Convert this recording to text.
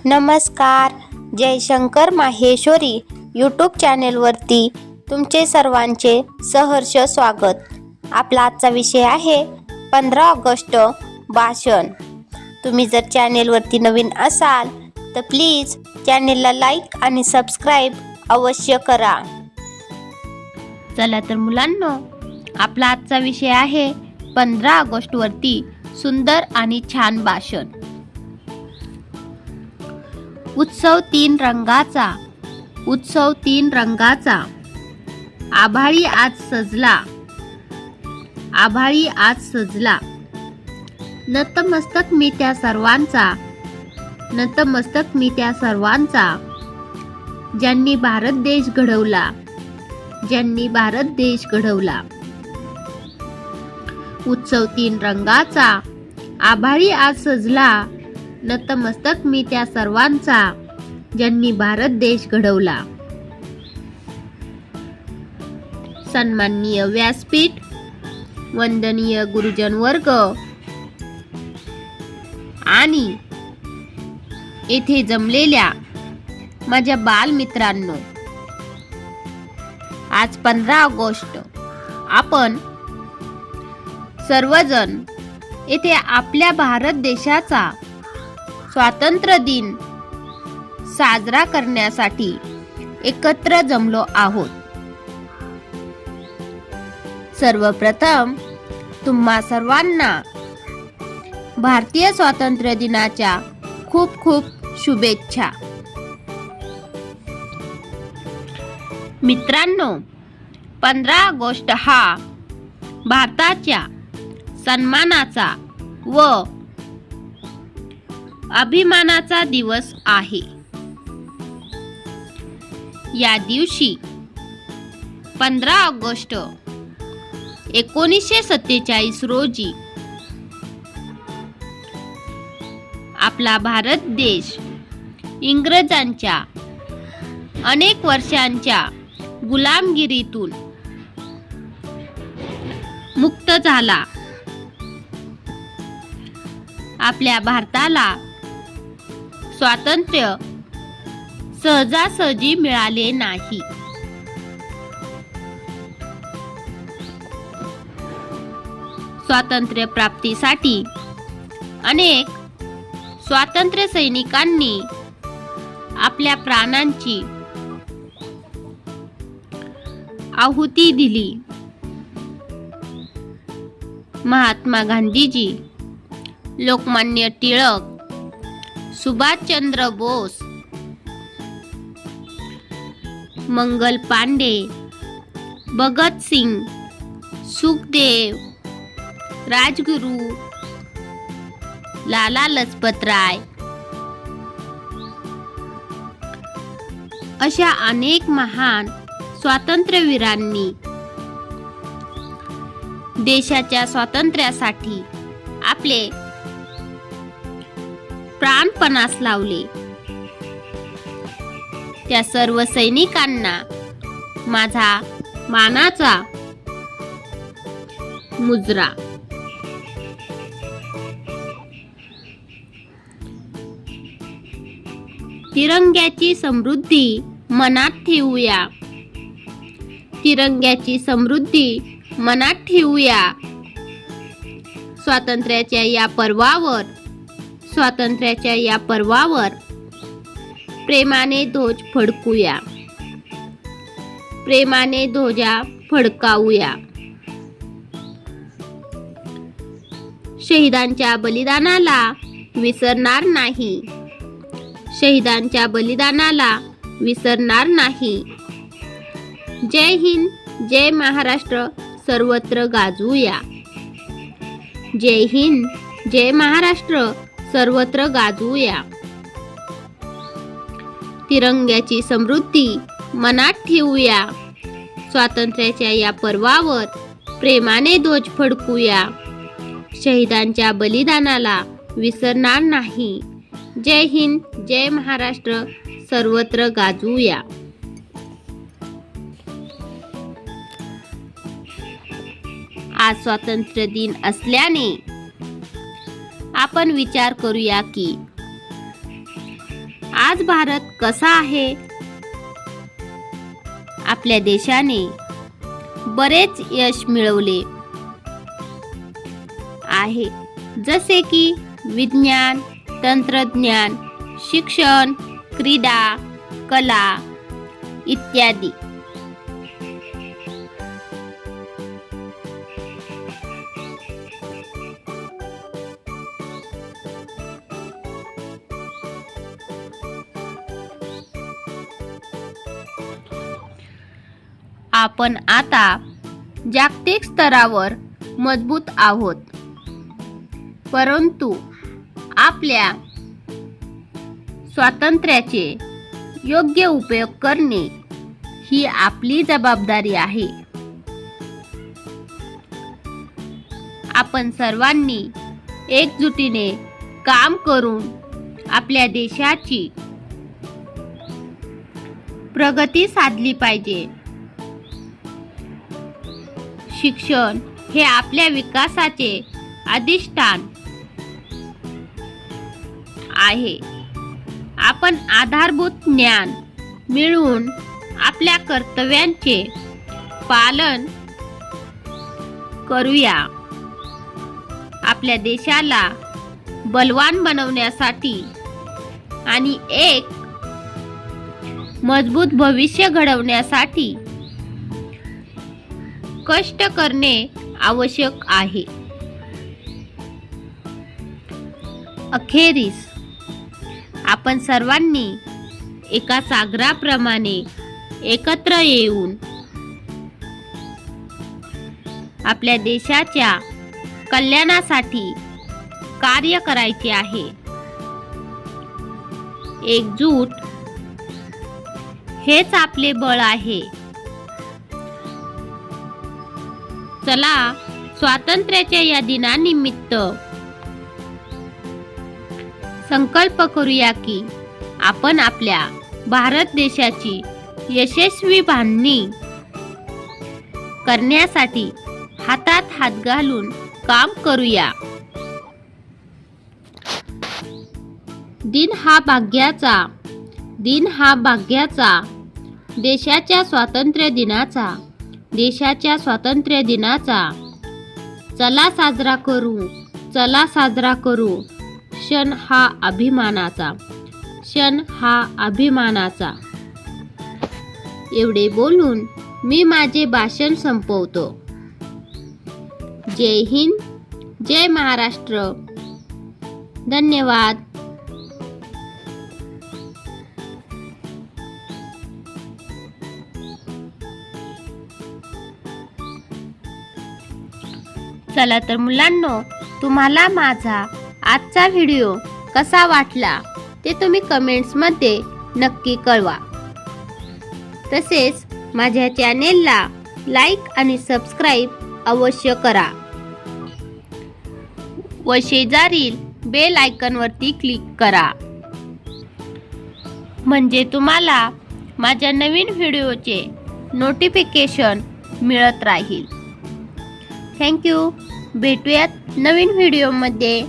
नमस्कार. जयशंकर माहेश्वरी यूट्यूब चॅनेलवरती तुमचे सर्वांचे सहर्ष स्वागत. आपला आजचा विषय आहे 15 ऑगस्ट भाषण. तुम्ही जर चॅनेलवरती नवीन असाल तर प्लीज चॅनेलला लाईक आणि सबस्क्राईब अवश्य करा. चला तर मुलांनो, आपला आजचा विषय आहे 15 ऑगस्टवरती सुंदर आणि छान भाषण. उत्सव तीन रंगाचा, उत्सव तीन रंगाचा, आभाळी आज सजला, आभाळी आज सजला. नतमस्तक मी त्या सर्वांचा, नतमस्तक मी त्या सर्वांचा, ज्यांनी भारत देश घडवला, ज्यांनी भारत देश घडवला. उत्सव तीन रंगाचा, आभाळी आज सजला, नतमस्तक मी त्या सर्वांचा, ज्यांनी भारत देश घडवला. सन्माननीय व्यासपीठ, वंदनीय गुरुजन वर्ग आणि येथे जमलेल्या माझ्या बालमित्रांनो, आज 15 ऑगस्ट आपण सर्वजण येथे आपल्या भारत देशाचा स्वातंत्र्य दिन साजरा करण्यासाठी एकत्र जमलो आहोत. सर्वप्रथम तुम्हा सर्वांना भारतीय स्वातंत्र्य दिनाच्या खूप खूप शुभेच्छा. मित्रांनो, 15 ऑगस्ट हा भारताच्या सन्मानाचा व अभिमानाचा दिवस आहे. या दिवशी 15 ऑगस्ट 1947 रोजी आपला भारत देश इंग्रजांच्या अनेक वर्षांच्या गुलामगिरीतून मुक्त झाला. आपल्या भारताला स्वातंत्र्य सहजासहजी मिळाले नाही. स्वातंत्र्य प्राप्तीसाठी अनेक स्वातंत्र्य सैनिकांनी आपल्या प्राणांची आहुती दिली. महात्मा गांधीजी, लोकमान्य टिळक, सुभाषचंद्र बोस, मंगल पांडे, भगत सिंग, सुखदेव, राजगुरू, लाला लजपत राय अशा अनेक महान स्वातंत्र्यवीरांनी देशाच्या स्वातंत्र्यासाठी आपले प्राणपणास लावले. त्या सर्व सैनिकांना माझा मानाचा मुजरा. तिरंग्याची समृद्धी मनात ठेवूया, तिरंग्याची समृद्धी मनात ठेवूया. स्वातंत्र्याच्या या पर्वावर, स्वातंत्र्याच्या या पर्वावर प्रेमाने ध्वज फडकूया, प्रेमाने ध्वजा फडकावूया. शहीदांच्या बलिदानाला विसरणार नाही, शहीदांच्या बलिदानाला विसरणार नाही. जय हिंद, जय महाराष्ट्र सर्वत्र गाजवूया. जय हिंद, जय महाराष्ट्र सर्वत्र गाजवूया. तिरंग्याची समृद्धी मनात ठेवूया. स्वातंत्र्याच्या या पर्वावर प्रेमाने ध्वज फडकूया. शहीदांच्या बलिदानाला विसरणार नाही. जय हिंद, जय महाराष्ट्र सर्वत्र गाजवूया. आज स्वातंत्र्य दिन असल्याने आपण विचार करूया की आज भारत कसा आहे? आपल्या देशाने बरेच यश मिळवले आहे, जसे की विज्ञान, तंत्रज्ञान, शिक्षण, क्रीडा, कला इत्यादी. आपण आता जागतिक स्तरावर मजबूत आहोत, परंतु आपल्या स्वातंत्र्याचे योग्य उपयोग करणे ही आपली जबाबदारी आहे. आपण सर्वांनी एकजुटीने काम करून आपल्या देशाची प्रगती साधली पाहिजे. शिक्षण हे आपल्या विकासाचे अधिष्ठान आहे. आपण आधारभूत ज्ञान मिळवून आपल्या कर्तव्यांचे पालन करूया. आपल्या देशाला बलवान बनवण्यासाठी आणि एक मजबूत भविष्य घडवण्यासाठी कष्ट करणे आवश्यक आहे. अखेरीस आपण सर्वांनी एका सागराप्रमाणे एकत्र येऊन आपल्या देशाच्या कल्याणासाठी कार्य करायचे आहे. एकजूट हेच आपले बळ आहे. चला स्वातंत्र्याच्या या दिनानिमित्त संकल्प करूया की आपण आपल्या भारत देशाची यशस्वी बांधणी करण्यासाठी हातात हात घालून काम करूया. दिन हा भाग्याचा देशाच्या स्वातंत्र्य दिनाचा चला साजरा करू क्षण हा अभिमानाचा. एवढे बोलून मी माझे भाषण संपवतो. जय हिंद, जय महाराष्ट्र. धन्यवाद. चला तर मुलांनो, तुम्हाला माझा आजचा व्हिडिओ कसा वाटला ते तुम्ही कमेंट्समध्ये नक्की कळवा. तसेच माझ्या चॅनेलला लाईक आणि सबस्क्राईब अवश्य करा व शेजारील बेल आयकॉनवरती क्लिक करा, म्हणजे तुम्हाला माझ्या नवीन व्हिडिओचे नोटिफिकेशन मिळत राहील. थँक्यू. भेटूयात नवीन व्हिडिओमध्ये.